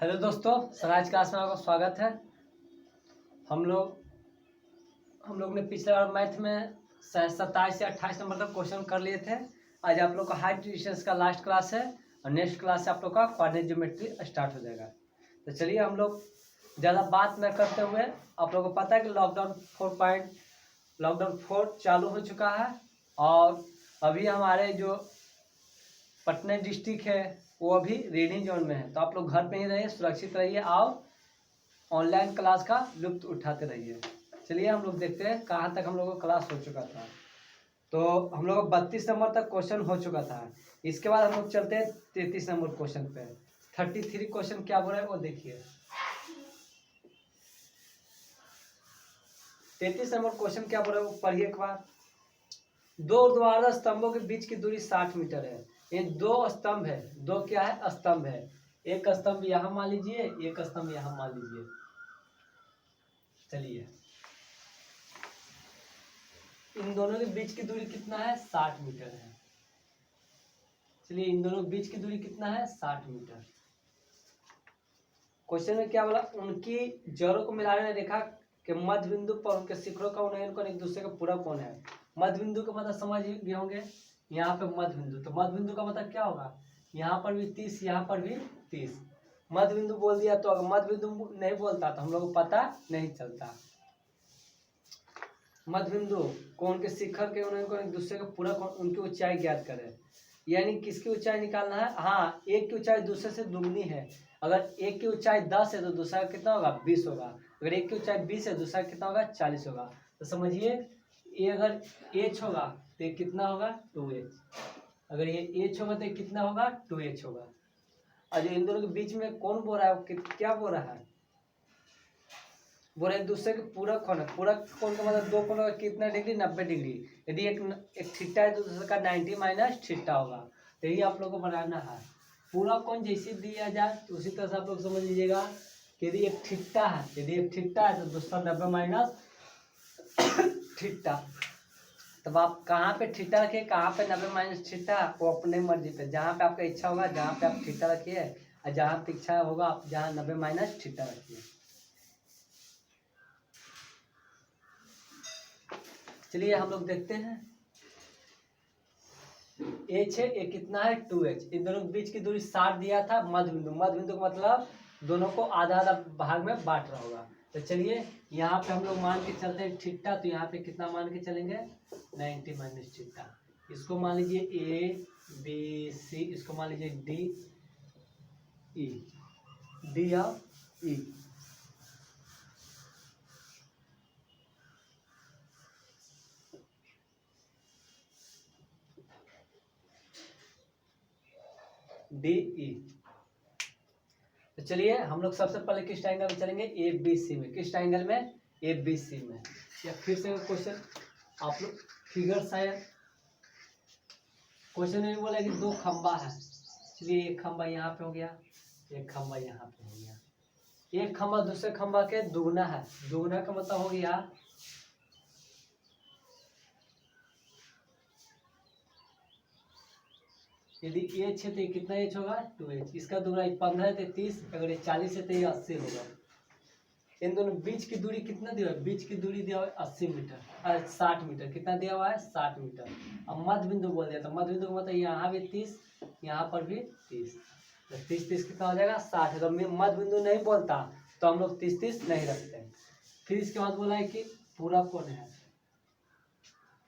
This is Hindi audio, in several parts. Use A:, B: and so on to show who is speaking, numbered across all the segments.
A: हेलो दोस्तों, स्वराज क्लास में आपका स्वागत है। हम लोग ने पिछले बार मैथ में 27 से 28 नंबर तक क्वेश्चन कर लिए थे। आज आप लोग का हाइट डिस्टेंस का लास्ट क्लास है और नेक्स्ट क्लास से आप लोग का कोऑर्डिनेट ज्योमेट्री स्टार्ट हो जाएगा। तो चलिए हम लोग ज़्यादा बात न करते हुए, आप लोगों को पता है कि लॉकडाउन 4 चालू हो चुका है और अभी हमारे जो पटना डिस्ट्रिक्ट है वो अभी रेडिंग जोन में है। तो आप लोग घर पे ही रहिए, सुरक्षित रहिए और ऑनलाइन क्लास का लुत्फ उठाते रहिए। चलिए हम लोग देखते हैं कहाँ तक हम लोगों का क्लास हो चुका था। तो हम लोग 32 नंबर तक क्वेश्चन हो चुका था। इसके बाद हम लोग चलते हैं 33 नंबर क्वेश्चन पे। 33 क्वेश्चन क्या बोल रहा है वो देखिए। 33 नंबर क्वेश्चन क्या बोल रहा है वो पढ़िए एक बार। दो ऊर्ध्वाधर स्तंभों के बीच की दूरी 60 मीटर है। ये दो स्तंभ है, दो क्या है स्तंभ है। एक स्तंभ यहाँ मान लीजिए, एक स्तंभ यहाँ मान लीजिए। चलिए इन दोनों के बीच की दूरी कितना है 60 मीटर है। चलिए इन दोनों के बीच की दूरी कितना है 60 मीटर। क्वेश्चन में क्या बोला, उनकी जड़ों को मिलाने ने देखा कि मध्य बिंदु पर उनके शिखरों का उन्नयन कोण एक दूसरे का पूरा कोण है। मध्य बिंदु का मतलब समझ गए होंगे, यहाँ पे मध्य बिंदु। तो मध्य बिंदु का मतलब क्या होगा, यहाँ पर भी 30, यहाँ पर भी 30। मध्य बिंदु बोल दिया तो अगर मध्य बिंदु नहीं बोलता तो हम लोग को पता नहीं चलता। मध्य बिंदु कोण के शिखर के उन्नयन कोण एक दूसरे का पूरा कोण, उनकी ऊंचाई ज्ञात करें। यानी किसकी ऊंचाई निकालना है। हाँ, एक की ऊंचाई दूसरे से दुगनी है। अगर एक की ऊंचाई 10 है तो दूसरा कितना होगा 20 होगा। अगर एक की ऊंचाई 20 है दूसरा कितना होगा 40 होगा। तो समझिए ये अगर h होगा तो ये कितना होगा 2h। अगर ये h होगा तो ये कितना होगा 2h होगा। और जो इन दोनों के बीच में कौन बोल रहा है वो क्या बोल रहा है, बोला एक दूसरे के पूरक कोण है। पूरक कोण का मतलब दो कोण का कितना डिग्री 90 डिग्री। यदि एक थीटा है तो दूसरे का 90 माइनस थीटा होगा। तो यही आप लोग को बनाना है। पूरक कोण जैसे दिया जाए तो उसी तरह से आप लोग समझ लीजिएगा कि यदि एक थीटा है तो दूसरा 90 माइनस थीटा। तब आप कहाँ पे थीटा रखिए, कहाँ पे 90 माइनस थीटा, वो अपने मर्जी पे, जहाँ पे आपका इच्छा होगा जहाँ पे आप थीटा रखिए और जहाँ पे इच्छा होगा आप जहाँ 90 माइनस थीटा रखिए। चलिए हम लोग देखते हैं। h है, ये कितना है 2h। इन दोनों के बीच की दूरी 60 दिया था। मध्य बिंदु का मतलब दोनों को आधा आधा भाग में बांट रहा होगा। तो चलिए यहाँ पे हम लोग मान के चलते हैं थीटा। तो यहाँ पे कितना मान के चलेंगे 90 माइनस थीटा। इसको मान लीजिए a b c, इसको मान लीजिए d या e। D E. तो चलिए हम लोग सबसे पहले किस ट्रायंगल में चलेंगे, ए बी सी में। किस ट्रायंगल में, ए बी सी में। या फिर से क्वेश्चन आप लोग फिगर शायद क्वेश्चन में बोला कि दो खंबा है। चलिए एक खंबा यहाँ पे हो गया, एक खंबा यहाँ पे हो गया। एक खंबा दूसरे खंबा के दुगना है। दुगना का मतलब हो गया यदि एच है तो कितना एच होगा 2h। इसका दुगना 15 है तो 30, अगर ये 40 है तो ये 80 होगा। इन दोनों बीच की दूरी कितना दिया है, बीच की दूरी दिया हुआ है 80 मीटर 60 मीटर। कितना दिया हुआ है 60 मीटर। अब मध्य बिंदु बोल दिया तो मध्य बिंदु का मतलब यहाँ भी 30, यहाँ पर भी 30। तो 30 कितना हो जाएगा 60। तो मध्य बिंदु नहीं बोलता तो हम लोग 30 नहीं रखते। फिर इसके बाद बोला है कि पूरा कोण है।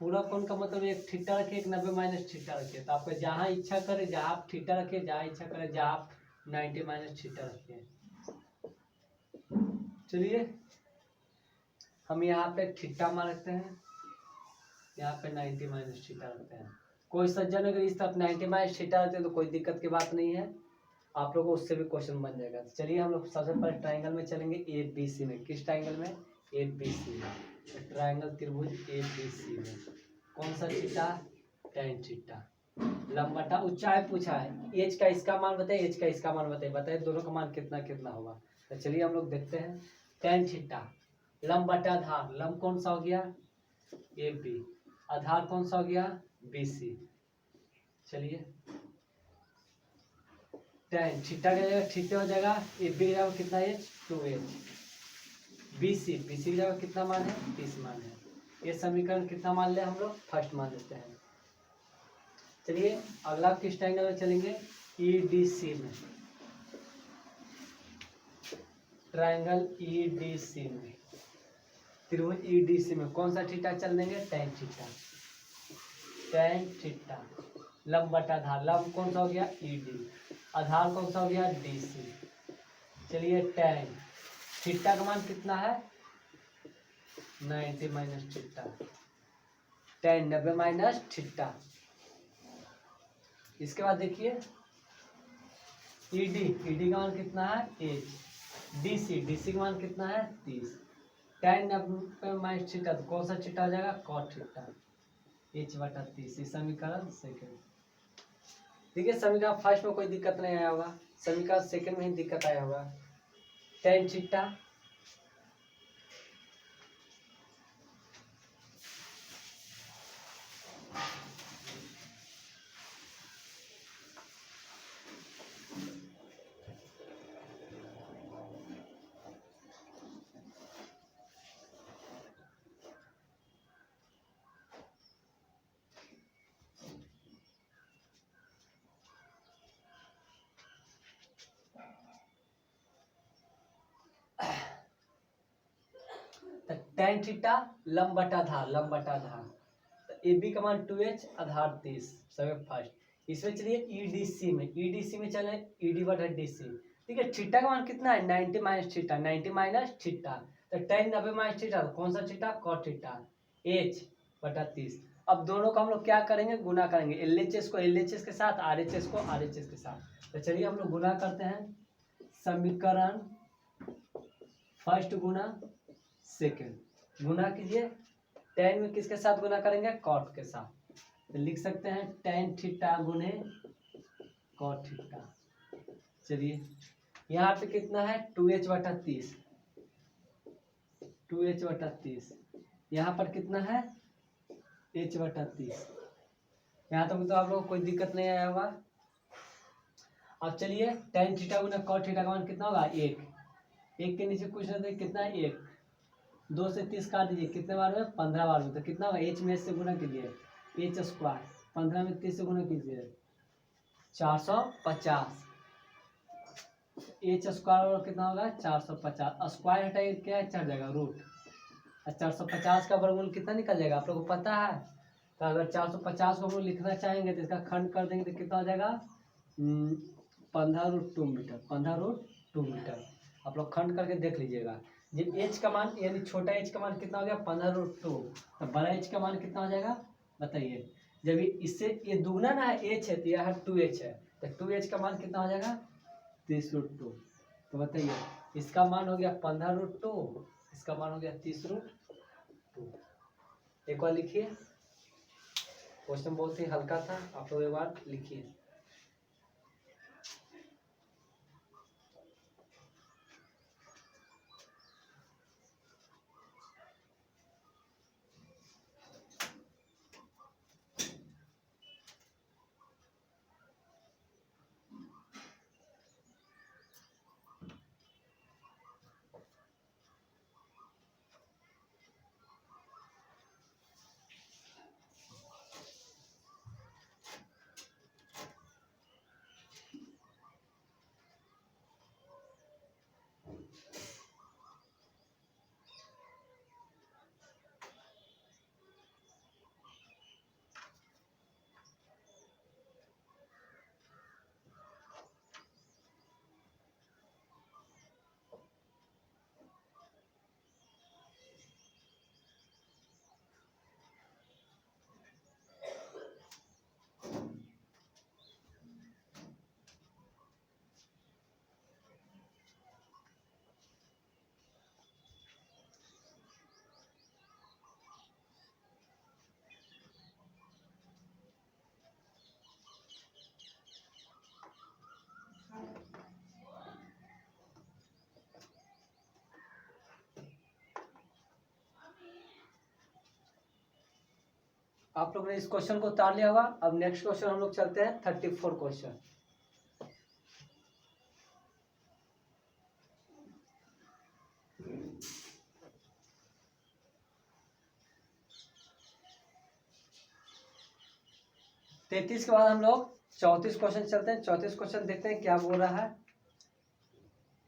A: पूरा कोण का मतलब एक थीटा रखिए, एक 90 माइनस थीटा रखिए। तो आपका जहाँ इच्छा करे जहाँ आप थीटा रखिए, जहाँ इच्छा करे जहाँ आप 90 माइनस थीटा रखिए। चलिए हम यहाँ पे थीटा मान रखते हैं, यहाँ पे 90 माइनस थीटा रखते हैं। कोई सज्जन अगर इस तरफ 90 माइनस थीटा रखते हैं तो कोई दिक्कत की बात नहीं है, आप लोगों को उससे भी क्वेश्चन बन जाएगा। तो चलिए हम लोग सबसे पहले ट्राइंगल में चलेंगे ए बी सी में। किस ट्राइंगल में, ए बी सी में। ट्राइंगल त्रिभुज ए बी सी में कौन सा थीटा, tan थीटा। लंबटा ऊंचाई पूछा है, एच का इसका मान बताइए, एच का इसका मान बताइए दोनों का मान कितना कितना होगा। तो चलिए हम लोग देखते हैं। tan थीटा लंब बटा आधार, लंब कौन सा हो गया ए बी, आधार कौन सा हो गया बी सी। चलिए 10 थीटा की जगह थीटा हो जाएगा, ए बी की जगह कितना है 2h, BC की जगह कितना मान है 30 मान है। ये समीकरण कितना मान ले हम लोग फर्स्ट मान लेते हैं। चलिए अगला किस ट्रायंगल में चलेंगे, EDC में, ट्रायंगल EDC में, त्रिभुज EDC में कौन सा थीटा चल देंगे, tan थीटा, tan थीटा, लंब बटा आधार, लंब कौन सा हो गया ED, आधार कौन सा हो गया DC। चलिए tan थीटा का मान कितना है 90 minus theta, tan 90 minus theta. इसके बाद देखिए ED का मान कितना है h, DC का मान कितना है 30, tan 90 माइनस थीटा तो कौन सा थीटा हो जाएगा cot थीटा, h बटा 30। समीकरण सेकंड। देखिए समीकरण फर्स्ट में कोई दिक्कत नहीं आया होगा, समीकरण सेकंड में ही दिक्कत आया होगा। tan थीटा tan थीटा लंब बटा आधार, तो AB का मान 2h, आधार 30, सब फर्स्ट। इसमें चलिए EDC में चले, ED बटा DC। ठीक है, थीटा का मान कितना है 90 माइनस थीटा, 90 माइनस थीटा, तो tan 90 माइनस थीटा कौन सा थीटा cot थीटा, h बटा 30। अब दोनों को हम लोग क्या करेंगे, गुना करेंगे, LHS को LHS के साथ, RHS को RHS के साथ। तो चलिए हम लोग गुना करते हैं, समीकरण फर्स्ट गुना सेकंड, गुना कीजिए, tan में किसके साथ गुना करेंगे cot के साथ, तो लिख सकते हैं tan थीटा गुने cot थीटा। चलिए यहाँ पे कितना है 2h बटा 30, 2h बटा 30, यहाँ पर कितना है h बटा 30। यहाँ तक तो आप लोगों को कोई दिक्कत नहीं आया होगा। अब चलिए tan थीटा गुना cot थीटा का मान कितना होगा 1, 1 के नीचे कुछ नहीं, कितना है 1, 2 से 30 काट दीजिए, कितने बार में 15 बार में, तो कितना होगा h में से गुना कीजिए, h स्क्वायर, 15 में 30 से गुना कीजिए 450, h स्क्वायर कितना होगा 450, स्क्वायर हटाइए क्या चढ़ जाएगा रूट, 450 का वर्गमूल कितना निकल जाएगा आप लोग को पता है। तो अगर 450 को हम लोग लिखना चाहेंगे तो इसका खंड कर देंगे तो कितना हो जाएगा 15√2 मीटर, 15√2 मीटर। आप लोग खंड करके देख लीजिएगा। जब h का मान यानी छोटा h का मान कितना हो गया 15√2, तो बड़ा h का मान कितना हो जाएगा बताइए। जब इससे ये दुगना ना है h है तो यह 2h है, तो 2h का मान कितना हो जाएगा 30√2। तो बताइए इसका मान हो गया 15√2, इसका मान हो गया 30√2। एक बार लिखिए, क्वेश्चन बहुत ही हल्का था, आप लोग एक बार लिखिए। आप लोग ने इस क्वेश्चन को उतार लिया होगा। अब नेक्स्ट क्वेश्चन हम लोग चलते हैं 34 क्वेश्चन। तैतीस के बाद हम लोग 34 क्वेश्चन चलते हैं। 34 क्वेश्चन देखते हैं क्या बोल रहा है।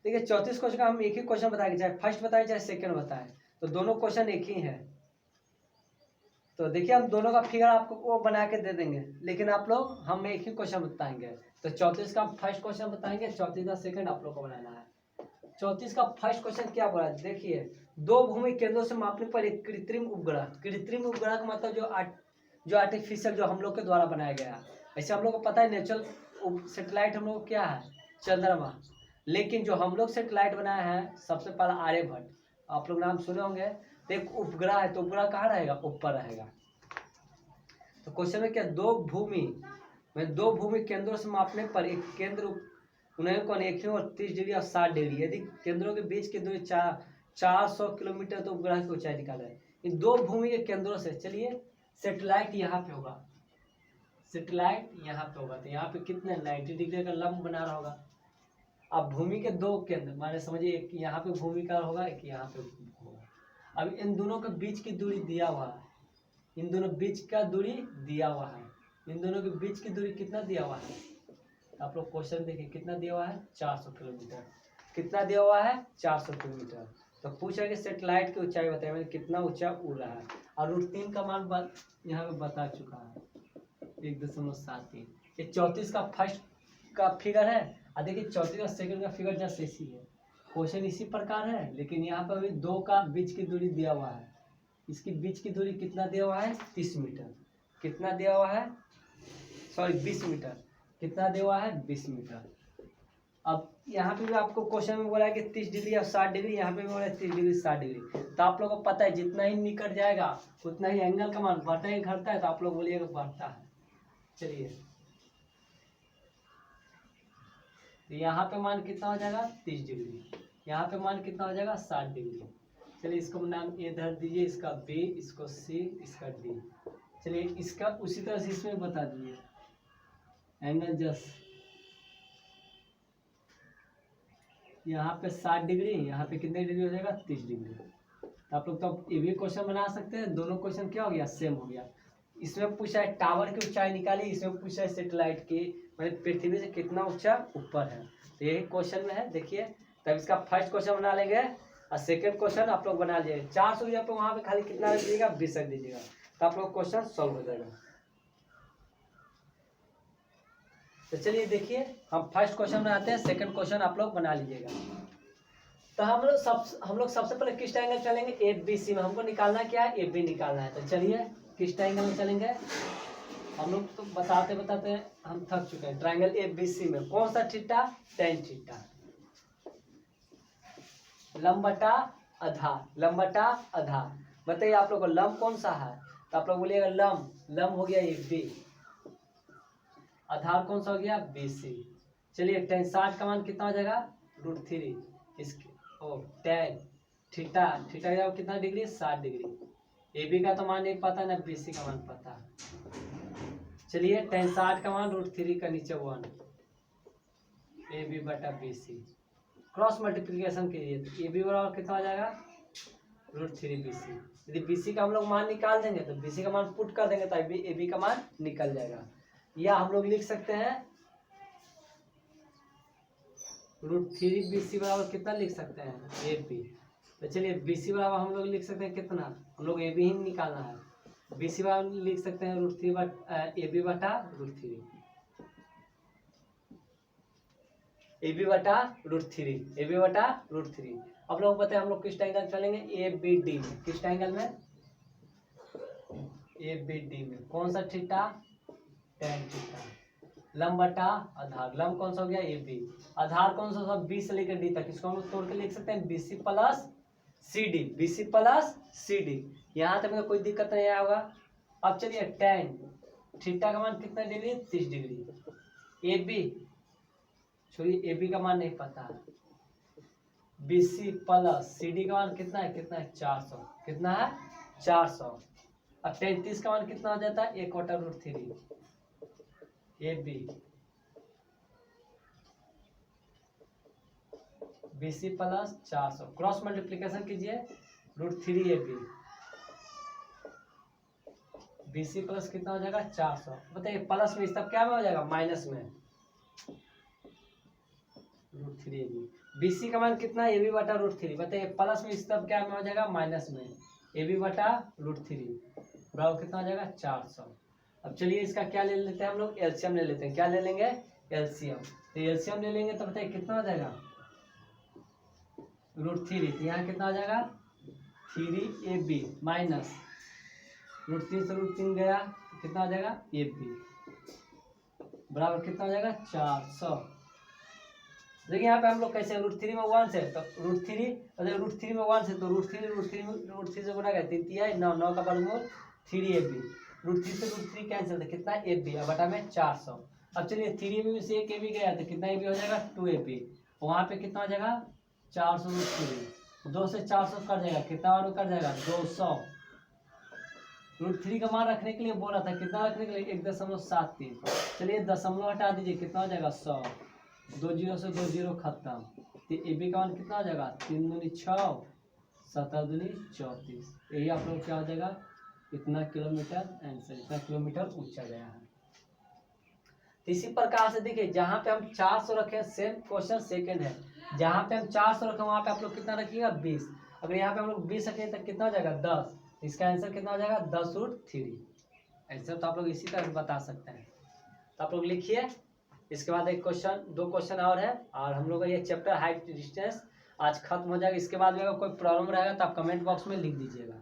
A: देखिए 34 क्वेश्चन का हम एक ही क्वेश्चन बताएंगे, चाहे फर्स्ट बताए चाहे सेकंड बताए, तो दोनों क्वेश्चन एक ही है। तो देखिए हम दोनों का फिगर आपको वो बना के दे देंगे, लेकिन आप लोग हम एक ही क्वेश्चन बताएंगे। तो 34 का हम फर्स्ट क्वेश्चन बताएंगे, 34 का सेकंड आप लोग को बनाना है। 34 का फर्स्ट क्वेश्चन क्या बोला है, देखिए दो भूमि केंद्रों से मापने पर एक कृत्रिम उपग्रह, कृत्रिम उपग्रह का मतलब जो आर्टिफिशियल, जो हम लोग के द्वारा बनाया गया। ऐसे हम लोग को पता है नेचुरल सेटेलाइट हम लोग क्या है, चंद्रमा, लेकिन जो हम लोग सेटेलाइट बनाया है सबसे पहला आर्यभट्ट, आप लोग नाम सुने होंगे। तो एक उपग्रह है, तो उपग्रह कहाँ रहेगा, ऊपर रहेगा। तो क्वेश्चन में क्या, दो भूमि केंद्रों से मापने पर एक केंद्र उन्हें को अनेखियों और 30 डिग्री और 60 डिग्री, यदि केंद्रों के बीच की दूरी 400 किलोमीटर, तो उपग्रह की ऊंचाई निकाला है। इन दो भूमि के केंद्रों से, चलिए सेटेलाइट यहाँ पे होगा, सेटेलाइट यहाँ पे होगा, तो यहाँ पे कितने 90 डिग्री का लंब बना रहा होगा। अब भूमि के दो केंद्र माने समझिए, एक यहाँ पे भूमि का होगा, एक यहाँ पे होगा। अब इन दोनों के बीच की दूरी दिया हुआ है, इन दोनों बीच का दूरी दिया हुआ है, इन दोनों के बीच की दूरी कितना दिया हुआ है, आप लोग क्वेश्चन देखिए कितना दिया हुआ है, 400 किलोमीटर। कितना दिया हुआ है, 400 किलोमीटर। तो पूछा कि सेटेलाइट की ऊंचाई बताइए, मैंने कितना ऊंचा उड़ रहा है, और √3 का मान यहाँ पे बता चुका है, 1.73। ये 34 का फर्स्ट का फिगर है, और देखिए 34 का सेकंड का फिगर जस्ट इसी है। क्वेश्चन इसी प्रकार है, लेकिन यहाँ पर भी दो का बीच की दूरी दिया हुआ है, इसकी बीच की दूरी कितना दिया हुआ है, 30 मीटर। कितना दिया हुआ है, सॉरी 20 मीटर। कितना दिया हुआ है, 20 मीटर। अब यहाँ पे भी आपको क्वेश्चन में बोला है कि 30 डिग्री और 60 डिग्री, यहाँ पे भी बोला है 30 डिग्री 60 डिग्री। तो आप लोगों को पता है जितना ही निकट जाएगा उतना ही एंगल का मान बढ़ता ही घटता है, तो आप लोग बोलिएगा बढ़ता है। चलिए यहाँ पे मान कितना हो जाएगा, 30 डिग्री, यहाँ पे मान कितना हो जाएगा, 60 डिग्री। चलिए इसको नाम ए धर दीजिए, इसका बी, इसको सी, इसका डी। चलिए इसका उसी तरह से इसमें बता दीजिए एंगल जस्ट, यहाँ पे 60 डिग्री, यहाँ पे कितने डिग्री हो जाएगा, 30 डिग्री। तो आप लोग तो ये भी क्वेश्चन बना सकते हैं, दोनों क्वेश्चन क्या हो गया, सेम हो गया। इसमें पूछा है टावर की ऊंचाई निकाली, इसमें पूछा है सेटेलाइट की, मतलब पृथ्वी से कितना ऊंचा ऊपर है। तो यही क्वेश्चन में है, देखिए। तब इसका फर्स्ट क्वेश्चन बना लेंगे, और सेकेंड क्वेश्चन आप लोग बना लीजिए। 400 रुपये पे वहाँ पे खाली कितना रख दीजिएगा, 20 रख दीजिएगा, तो आप लोग क्वेश्चन सॉल्व हो जाएगा। तो चलिए देखिए हम फर्स्ट क्वेश्चन बनाते हैं, सेकंड क्वेश्चन आप लोग बना लीजिएगा। तो हम लोग सबसे पहले किस एंगल चलेंगे, ABC में। हमको निकालना क्या है, AB निकालना है। तो चलिए किस एंगल में चलेंगे, हम लोग तो बताते बताते हम थक चुके हैं। ट्रायंगल ABC में कौन सा थीटा, tan थीटा, लंब बटा आधार, लंब बटा आधार। बताइए आप लोग को लंब कौन सा है, तो आप लोग बोलिएगा लंब हो गया AB, आधार कौन सा हो गया, BC। चलिए tan 60 का मान कितना हो जाएगा, √3। इसके tan थीटा का कितना डिग्री, 60 डिग्री। AB का तो मान नहीं पता ना, BC का मान पता है। चलिए tan 60 का मान √3 का नीचे 1, AB बटा BC। क्रॉस मल्टीप्लिकेशन कीजिए तो AB बराबर कितना हो जाएगा, √3 BC। यदि BC का हम लोग मान निकाल देंगे तो BC का मान पुट कर देंगे तो AB का मान निकल जाएगा। या हम लोग लिख सकते हैं √3 BC बराबर कितना लिख सकते हैं, AB। तो चलिए BC बराबर हम लोग लिख सकते हैं कितना, हम लोग AB ही निकालना है। BC बराबर लिख सकते हैं AB बटा √3, AB बटा √3। अब लोग बताए हम लोग किस एंगल चलेंगे, ABD में। किस एंगल में, ABD में। कौन सा थीटा, tan थीटा। लंब बटा आधार, लंब कौन सा हो गया, AB, आधार कौन सा, 20 से लेकर D तक। इसको हम लोग तोड़ के लिख सकते हैं BC प्लस CD। यहाँ तक में कोई दिक्कत नहीं आया होगा। अब चलिए tan थीटा का मान कितना डिग्री, 30 डिग्री। AB छोड़िए, AB का मान नहीं पता, BC प्लस CD का मान कितना है 400। कितना है, 400। अब 33 का मान कितना हो जाता है, 1/√3। AB BC plus 400, cross multiplication कीजिए, √3AB, BC प्लस कितना हो जाएगा 400। बताइए प्लस में तब क्या में हो जाएगा, माइनस में, √3AB। BC का मान कितना है, AB बटा √3। बताइए प्लस में तब क्या में हो जाएगा, माइनस में, AB बटा √3 बराबर कितना हो जाएगा 400। अब चलिए इसका क्या ले लेते हैं हम लोग, एलसीएम ले लेते हैं। क्या ले लेंगे, एलसीएम। तो एलसीएम ले लेंगे तो बताइए कितना हो जाएगा, √3। तो यहाँ कितना हो जाएगा 3AB माइनस √3 से √3 गया तो कितना हो जाएगा AB बराबर कितना हो जाएगा 400। देखिए यहाँ पे हम लोग कैसे, √3 में 1 से तो √3, अगर √3 में 1 से तो √3 से गुना करते 9 का वर्गमूल 3AB, √3 से √3 कैंसिल तो कितना AB बटा में 400। अब चलिए 3AB में से एक AB गया तो कितना AB हो जाएगा 2AB, वहाँ पे कितना हो जाएगा 400 √3, 2 से 400 कर जाएगा, कितना और कर जाएगा 200। √3 का मान रखने के लिए बोला था, कितना रखने के लिए 1.73। चलिए दशमलव हटा दीजिए, कितना हो जाएगा 100, 2 जीरो से 2 जीरो खत्म। तो AB का मान कितना हो जाएगा 3 दूनी 6, 7 दूनी 34। यही आप लोग क्या हो जाएगा, इतना किलोमीटर आंसर, इतना किलोमीटर ऊंचा गया है। इसी प्रकार से देखिए जहाँ पे हम 400 रखे, सेम क्वेश्चन सेकंड है, जहाँ पे हम 400 रखे वहाँ पे आप लोग कितना रखिएगा 20। अगर यहाँ पे हम लोग 20 रखें तो कितना हो जाएगा 10, इसका आंसर कितना हो जाएगा 10√3। आंसर तो आप लोग इसी तरह बता सकते हैं। तो आप लोग लिखिए, इसके बाद एक क्वेश्चन, 2 क्वेश्चन और है, और हम लोग का ये चैप्टर हाइट डिस्टेंस आज खत्म हो जाएगा। इसके बाद भी अगर कोई प्रॉब्लम रहेगा तो आप कमेंट बॉक्स में लिख दीजिएगा।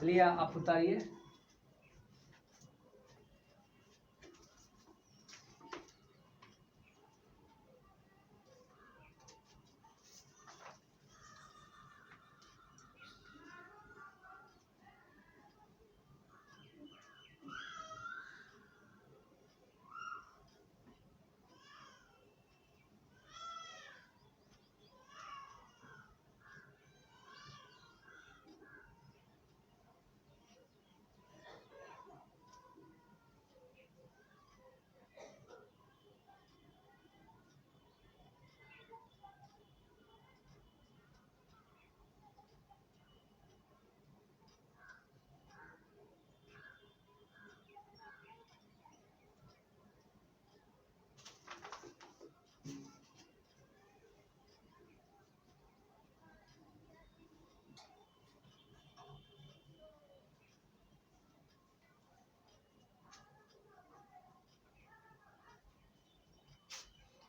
A: चलिए आप उतारिए।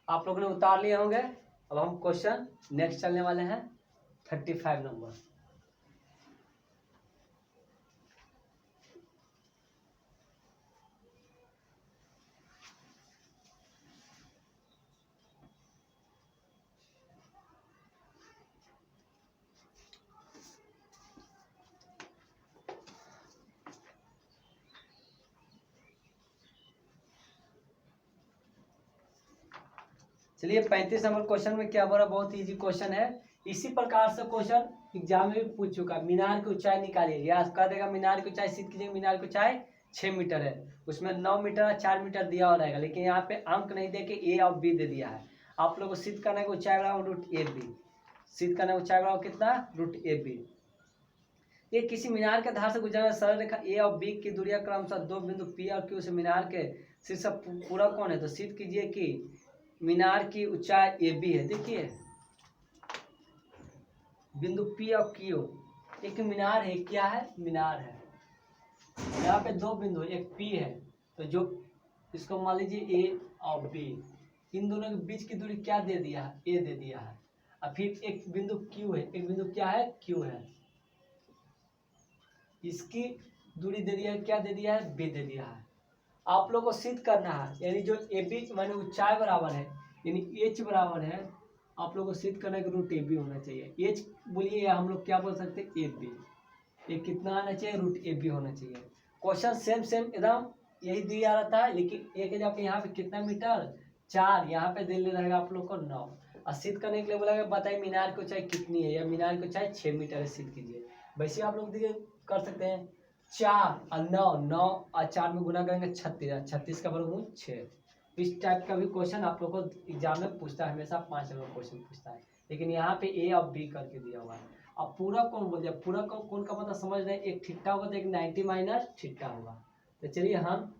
A: आप लोगों ने उतार लिए होंगे। अब हम क्वेश्चन नेक्स्ट चलने वाले हैं 35 नंबर। चलिए 35 नंबर क्वेश्चन में क्या बोला, बहुत इजी क्वेश्चन है। इसी प्रकार से क्वेश्चन एग्जाम में भी पूछ चुका है। मीनार की ऊंचाई निकालिए, या कह देगा मीनार की ऊंचाई, सिद्ध कीजिएगा मीनार की ऊंचाई 6 मीटर है, उसमें 9 मीटर और 4 मीटर दिया हो रहेगा, लेकिन यहाँ पे अंक नहीं दे के ए और बी दे दिया है। आप लोग को सिद्ध करने की ऊंचाई बराबर √AB, सिद्ध करने की ऊंचाई बराबर कितना √AB। ये किसी मीनार के धार से गुजरने सरल रेखा ए और बी की दूरिया क्रमशः 2 बिंदु P और Q से मीनार के शीर्ष पूरा कौन है, तो सिद्ध कीजिए कि मीनार की ऊंचाई AB है। देखिए बिंदु P और Q, एक मीनार है, क्या है मीनार है, यहाँ पे 2 बिंदु, एक P है, तो जो इसको मान लीजिए A और B, इन दोनों के बीच की दूरी क्या दे दिया है, A दे दिया है। और फिर एक बिंदु Q है, एक बिंदु क्या है Q है, इसकी दूरी दे दिया है, क्या दे दिया है B दे दिया है। आप लोग को सिद्ध करना है, यानी जो AB माने ऊंचाई बराबर है, यानी H बराबर है, आप लोग को सिद्ध करना है कि √AB होना चाहिए। H बोलिए या हम लोग क्या बोल सकते हैं AB, ये कितना आना चाहिए √AB होना चाहिए। क्वेश्चन सेम एकदम यही दिया रहता है, लेकिन एक जगह पे यहाँ पे कितना मीटर 4, यहाँ पे दिल्ली रहेगा आप लोग को 9। और सिद्ध करने के लिए बोला गया बताइए मीनार की ऊंचाई कितनी है, या मीनार की ऊंचाई 6 मीटर है, सिद्ध कीजिए। वैसे आप लोग देखिए कर सकते हैं 4 और 9, 9 और 4 में गुना करेंगे 36, 36 का वर्गमूल 6। इस टाइप का भी क्वेश्चन आप लोग को एग्जाम में पूछता है, हमेशा 5 नंबर क्वेश्चन पूछता है। लेकिन यहाँ पे ए और बी करके दिया हुआ है। अब पूरा कौन बोल दिया, पूरा कौन का मतलब समझ रहे हैं, एक थीटा होगा तो एक 90 माइनस थीटा होगा। तो चलिए हम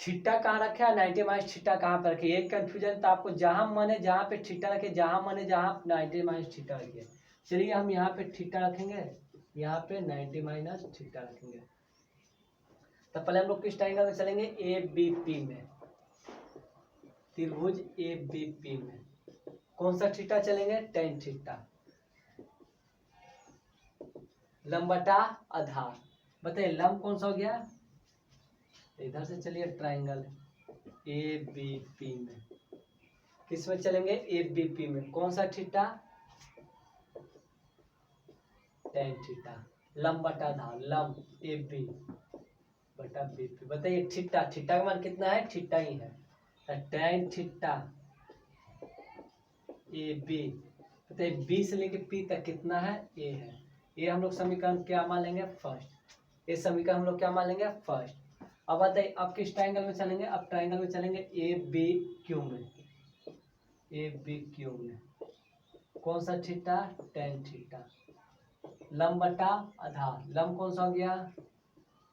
A: थीटा कहाँ रखे है, 90 माइनस थीटा कहाँ पे रखे, एक कंफ्यूजन। तो आपको जहां मन है जहाँ पे थीटा रखे, जहां मन है जहाँ 90 माइनस थीटा रखिए। चलिए हम यहाँ पे थीटा रखेंगे, यहाँ पे 90 माइनस थीटा रखेंगे। तो पहले हम लोग किस ट्रायंगल में चलेंगे, ए बी पी में, त्रिभुज ए बी पी में कौन सा थीटा चलेंगे, टेन थीटा। लंब बटा आधार, बताइए लंब कौन सा हो गया, इधर से चलिए ट्रायंगल ए बी पी में, किस में चलेंगे, ए बी पी में कौन सा थीटा, टेन थीटा। लंब बटा आधार, लंब ए बी बटा बी पी, बताइए थीटा, थीटा का मान कितना है, थीटा ही है, टेन थीटा ए बी, बताइए बी से लेके पी तक कितना है, ए है। ये हम लोग समीकरण क्या मान लेंगे, फर्स्ट, ये समीकरण हम लोग क्या मान लेंगे, फर्स्ट। अब बताइए अब किस ट्रायंगल में चलेंगे, अब ट्रायंगल में चलेंगे ए बी क्यू में, ए बी क्यू में कौन सा थीटा, टेन थीटा। लंब बटा आधार, लंब कौन सा हो गया,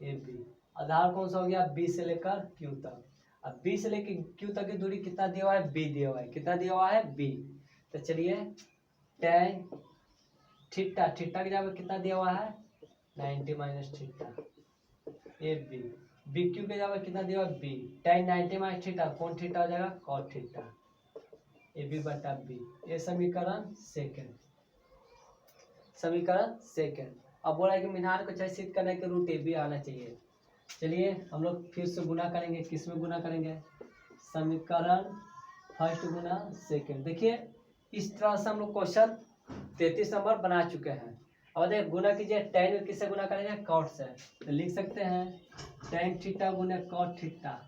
A: ए बी, आधार कौन सा हो गया, बी से लेकर क्यू तक। अब बी से लेकर क्यू तक की दूरी कितना दिया हुआ है, बी दिया हुआ है, कितना दिया हुआ है, बी। तो चलिए टेन थीटा, थीटा की जगह कितना दिया हुआ है, 90 minus theta A B, B Q के जगह कितना दिया हुआ है, बी, टेन 90 माइनस थीटा कौन थीटा हो जाएगा, कॉट थीटा ए बी बटा बी। ये समीकरण सेकंड, समीकरण सेकंड। अब बोला है कि मीनार को चाहे सिद्ध करने के रूट ए बी आना चाहिए। चलिए हम लोग फिर से गुना करेंगे, किस में गुना करेंगे, समीकरण फर्स्ट गुना सेकंड। देखिए इस तरह से हम लोग क्वेश्चन 33 नंबर बना चुके हैं। अब देखिए गुना कीजिए, टेन में किससे गुना करेंगे, कॉट से, तो लिख सकते हैं टेन थीटा गुना कॉट थीटा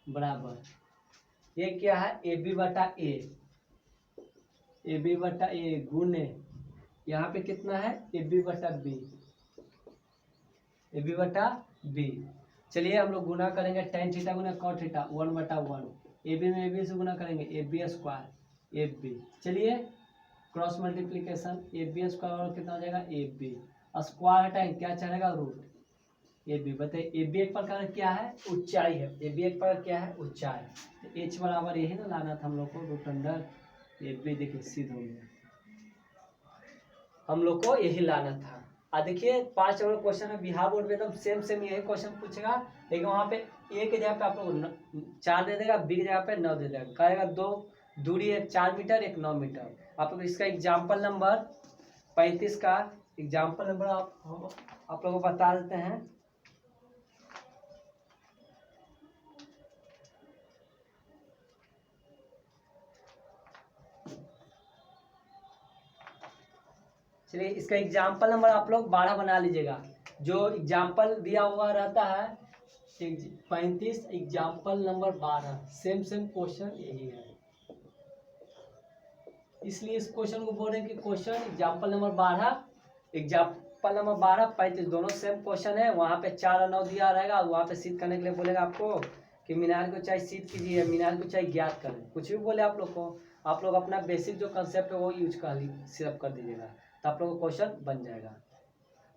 A: बराबर, ये क्या है, ए बी बटा ए, ए बी बटा ए गुने यहाँ पे कितना है, ए बी बटा बी, ए बी बटा बी। चलिए हम लोग गुना करेंगे, टेन थीटा गुना कॉट थीटा 1 बटा 1, ए बी में ए बी से गुना करेंगे, A B square A B. चलिए cross multiplication, A B square कितना हो जाएगा, ए बी स्क्वायर हटाएंगे क्या चलेगा, रूट ए बी। बताइए ए बी एक प्रकार क्या है, ऊंचाई है, ए बी एक प्रकार क्या है, ऊंचाई। तो एच बराबर यही ना लाना था हम लोग को, रूट अंडर ए बी, देखिए सिद्ध हो गया, हम लोग को यही लाना था। देखिए 5 नंबर क्वेश्चन है बिहार बोर्ड में, एकदम सेम सेम यही क्वेश्चन पूछेगा, लेकिन वहाँ पे ए के जगह पे आप लोग 4 दे देगा, बी की जगह पे 9 दे देगा, कहेगा दो दूरी है 4 मीटर, एक 9 मीटर। आप लोग इसका एग्जाम्पल नंबर 35 का एग्जाम्पल नंबर आप लोगों को बता देते हैं। चलिए इसका एग्जाम्पल नंबर आप लोग 12 बना लीजिएगा, जो एग्जाम्पल दिया हुआ रहता है 35 example number 12, same same question यही है, इसलिए इस क्वेश्चन को बोल रहे हैं कि question example number 12, example number 12 35 दोनों सेम क्वेश्चन है। वहाँ पे 4 और 9 दिया रहेगा, वहाँ पे सिद्ध करने के लिए बोलेगा आपको कि मीनार को चाहे सिद्ध कीजिए, मीनार को चाहे ज्ञात करें, कुछ भी बोले आप लोग को, आप लोग अपना बेसिक जो कंसेप्ट है वो यूज कर सिर्फ कर दीजिएगा, तो आप लोग को क्वेश्चन बन जाएगा।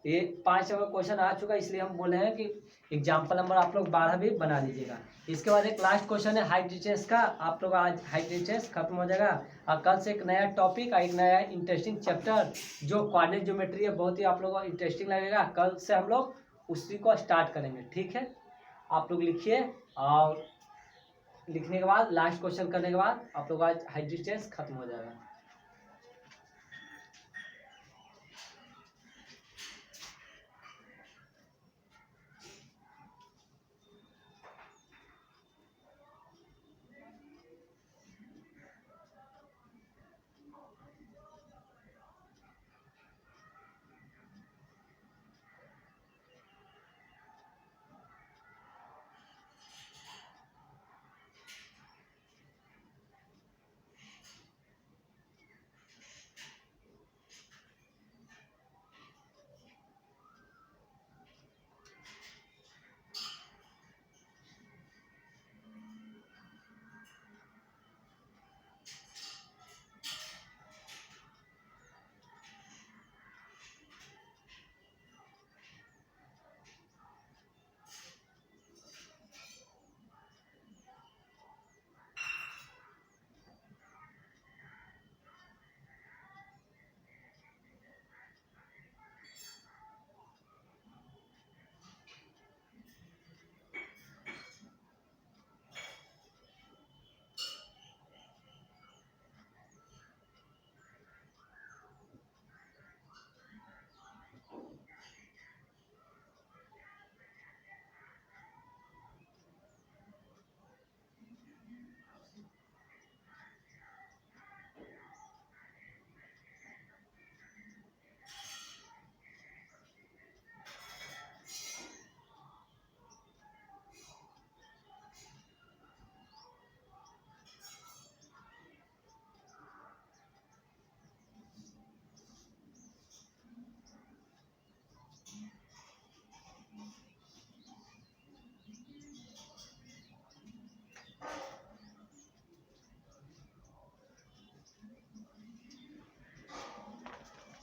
A: ये 5 नंबर क्वेश्चन आ चुका है, इसलिए हम बोले हैं कि एग्जाम्पल नंबर आप लोग 12 भी बना लीजिएगा। इसके बाद एक लास्ट क्वेश्चन है हाइट डिस्टेंस का, आप लोग आज हाइट डिस्टेंस खत्म हो जाएगा, और कल से एक नया टॉपिक, एक नया इंटरेस्टिंग चैप्टर जो कोऑर्डिनेट ज्योमेट्री है, बहुत ही आप लोगों को इंटरेस्टिंग लगेगा, कल से हम लोग उसी को स्टार्ट करेंगे, ठीक है। आप लोग लिखिए, और लिखने के बाद लास्ट क्वेश्चन करने के बाद आप लोग आज हाइट डिस्टेंस खत्म हो जाएगा।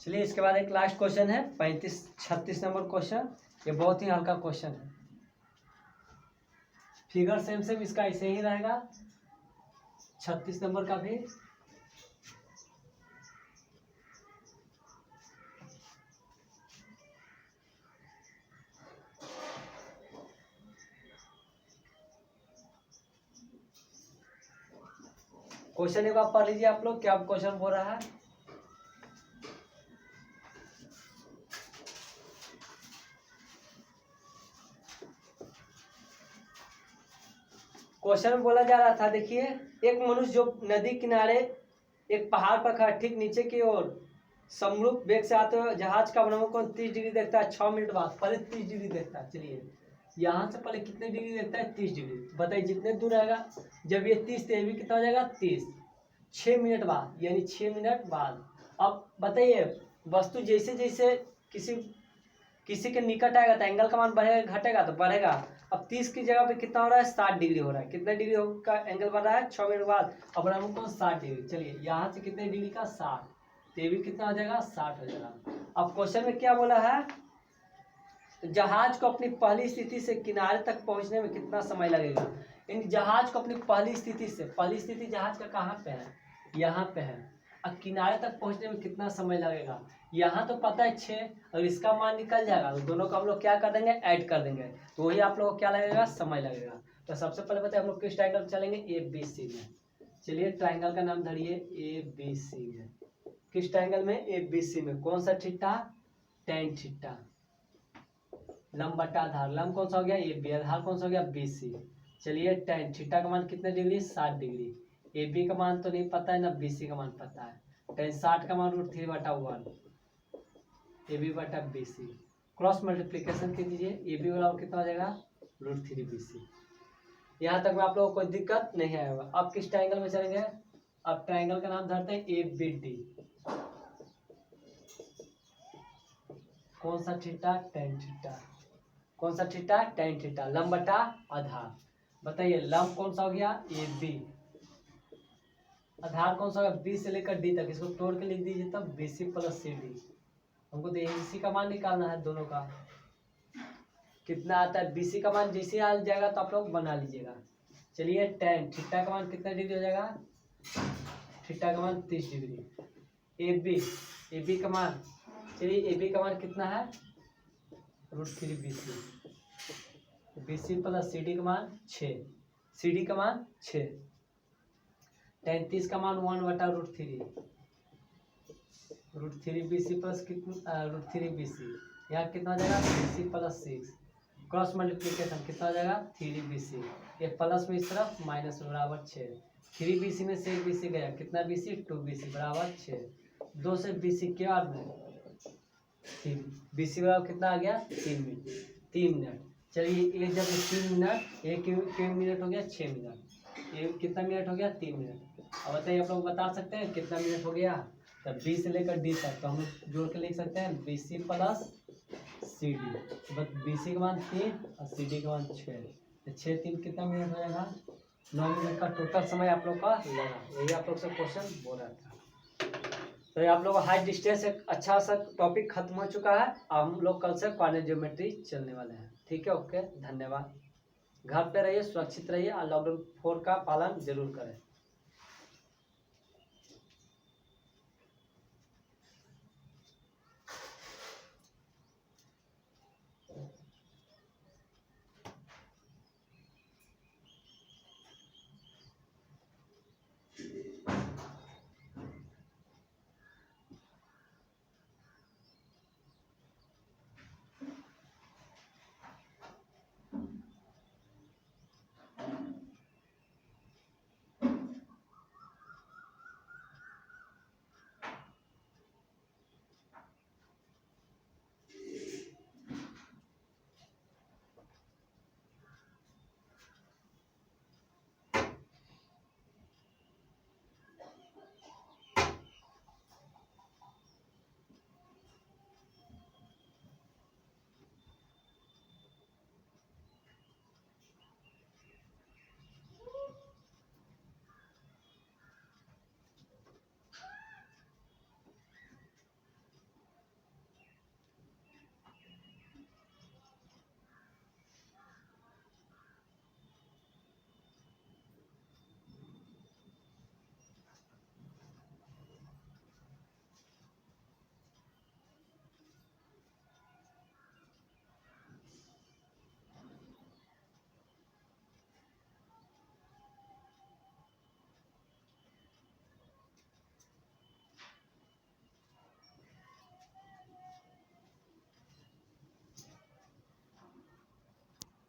A: चलिए इसके बाद एक लास्ट क्वेश्चन है 36 नंबर क्वेश्चन। ये बहुत ही हल्का क्वेश्चन है। फिगर सेम सेम इसका ऐसे ही रहेगा, 36 नंबर का भी। क्वेश्चन एक बार पढ़ लीजिए आप लोग, क्या क्वेश्चन बोल रहा है। क्वेश्चन में बोला जा रहा था, देखिए, एक मनुष्य जो नदी किनारे एक पहाड़ पर खड़ा, ठीक नीचे की ओर समरूप वेग से आते हुए जहाज का अवनमन 30 डिग्री देखता है। 6 मिनट बाद पहले 30 डिग्री देखता है। चलिए यहाँ से पहले कितने डिग्री देखता है, 30 डिग्री। बताइए जितने दूर रहेगा, जब ये 30 तो ये भी कितना हो जाएगा, 30। 6 मिनट बाद, यानी 6 मिनट बाद। अब बताइए, वस्तु जैसे जैसे किसी के निकट आएगा तो एंगल का मान बढ़ेगा घटेगा, तो बढ़ेगा। अब 30 की जगह पे कितना हो रहा है, 60 डिग्री हो रहा है। कितने डिग्री का एंगल बढ़ रहा है, 6 मिनट बाद। अब हमको 60 डिग्री। चलिए यहाँ से कितने डिग्री का, 60, तो ये भी कितना हो जाएगा, 60 हो जाएगा। अब क्वेश्चन में क्या बोला है, जहाज को अपनी पहली स्थिति से किनारे तक पहुंचने में कितना समय लगेगा। इन जहाज को अपनी पहली स्थिति से, पहली स्थिति जहाज का कहाँ पे है, यहाँ पे है। अब किनारे तक पहुंचने में कितना समय लगेगा, यहाँ तो पता है 6, और इसका मान निकल जाएगा, तो दोनों को हम लोग क्या कर देंगे, ऐड कर देंगे, तो वही आप लोग को क्या लगेगा, समय लगेगा। तो सबसे पहले बताइए हम लोग किस ट्रायंगल चलेंगे, ABC में। चलिए ट्रायंगल का नाम धरिए ABC में। किस ट्रायंगल में, ABC में। कौन सा थीटा, tan थीटा। लंब बटा आधार, लंब कौन सा हो गया, AB, आधार कौन सा हो गया, BC। चलिए tan थीटा का मान कितने डिग्री, 60 डिग्री। AB का मान तो नहीं पता है ना, BC का मान पता है। tan 60 का मान √3/1 AB बटा BC। क्रॉस मल्टीप्लीकेशन के दीजिए, AB वाला कितना हो जाएगा, √3BC। यहाँ तक में आप लोगों को कोई दिक्कत नहीं आएगा। अब किस ट्रायंगल में चलेंगे, अब ट्रायंगल का नाम धरते हैं ABD। कौन सा थीटा, tan थीटा। कौन सा थीटा, tan थीटा। लंब बटा आधार। बताइए लंब कौन सा हो गया, AB। आधार कौन सा होगा, B से लेकर D तक। इसको तोड़ के लिख दीजिए तब BC + CD। हमको तो ABC का मान निकालना है, दोनों का कितना आता है। BC का मान जैसे आ जाएगा तो आप लोग बना लीजिएगा। चलिए tan थीटा का मान कितना डिग्री हो जाएगा, थीटा का मान 30 डिग्री। AB का मान, चलिए AB का मान कितना है, √3BC। BC + CD का मान 6, CD का मान 6। tan 30 का मान 1/√3, √3BC प्लस कितना, √3BC। यहाँ कितना हो जाएगा, BC + 6। क्रॉस मल्टीप्लीकेशन कितना हो जाएगा, 3BC। ये प्लस में इस तरफ, माइनस बराबर 6। 3BC में से BC गया, कितना BC, 2BC बराबर 6। 2 से BC के बाद में 3, BC बराबर कितना आ गया, 3 मिनट। चलिए ये जब 3 मिनट, एक मिनट हो गया 6 मिनट, ये कितना मिनट हो गया, 3 मिनट। अब बताइए आप लोग बता सकते हैं कितना मिनट हो गया, तब B से लेकर D तक, तो हम लोग जोड़ के लिख सकते हैं BC + CD। बस BC का मान 3 और CD का मान 6, तो 6 3 कितना मिनट हो जाएगा, 9 मिनट का टोटल समय आप लोग का लगा। यही आप लोग से क्वेश्चन बोल रहा था। तो ये आप लोग हाइट डिस्टेंस एक अच्छा सा टॉपिक खत्म हो चुका है। अब हम लोग कल से कोऑर्डिनेट ज्योमेट्री चलने वाले हैं। ठीक है, ओके, धन्यवाद। घर पे रहिए, सुरक्षित रहिए और लॉकडाउन 4 का पालन जरूर करें।